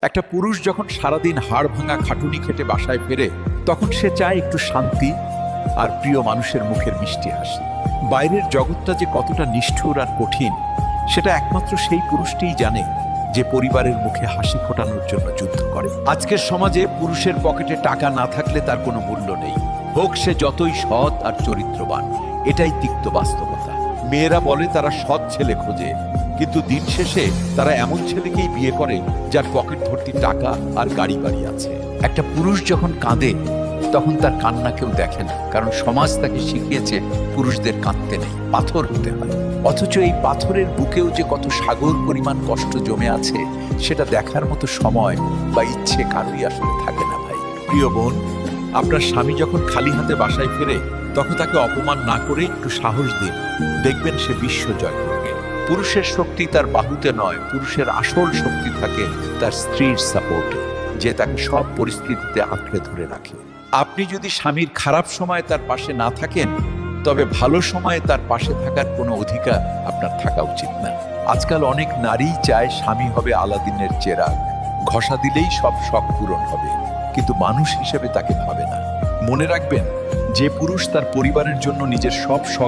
একটা পুরুষ যখন সারাদিন হাড় ভাঙা খাটুনি খেটে বাসায় ফেরে তখন সে চায় একটু শান্তি আর প্রিয় মানুষের মুখের মিষ্টি হাসি। বাইরের জগৎটা যে কতটা নিষ্ঠুর আর কঠিন সেটা একমাত্র সেই পুরুষটিই জানে যে পরিবারের মুখে হাসি ফোটানোর জন্য যুদ্ধ করে। আজকের সমাজে পুরুষের পকেটে টাকা না থাকলে তার কোনো মূল্য নেই, হোক সে যতই সৎ আর চরিত্রবান। এটাই তিক্ত বাস্তবতা। মেয়েরা বলে তারা সৎ ছেলে খোঁজে, কিন্তু দিন শেষে তারা এমন ছেলেকেই বিয়ে করে যার পকেট ভর্তি টাকা আর গাড়ি বাড়ি আছে। একটা পুরুষ যখন কাঁদে তখন তার কান্না কেউ দেখে না, কারণ সমাজ তাকে শিখিয়েছে পুরুষদের কাঁদতে নেই, পাথর হতে হয়। অথচ এই পাথরের বুকেও যে কত সাগর পরিমাণ কষ্ট জমে আছে সেটা দেখার মতো সময় বা ইচ্ছে কারোই আসলে থাকে না। ভাই, প্রিয় বোন, আপনার স্বামী যখন খালি হাতে বাসায় ফেরে তখন তাকে অপমান না করে একটু সাহস দিন, দেখবেন সে বিশ্ব জয় করবে। পুরুষের শক্তি তার বাহুতে নয়, পুরুষের আসল শক্তি থাকে তার স্ত্রীর সাপোর্টে, যে তাকে সব পরিস্থিতিতে আঁকড়ে ধরে রাখে। আপনি যদি স্বামীর খারাপ সময় তার পাশে না থাকেন, তবে ভালো সময়ে তার পাশে থাকার কোনো অধিকার আপনার থাকা উচিত না। আজকাল অনেক নারীই চায় স্বামী হবে আলাদিনের চেরাগ, ঘষা দিলেই সব শখ পূরণ হবে, কিন্তু মানুষ হিসেবে তাকে ভাবে না। মনে রাখবেন, যে পুরুষ তার পরিবারের জন্য নিজের সব শখ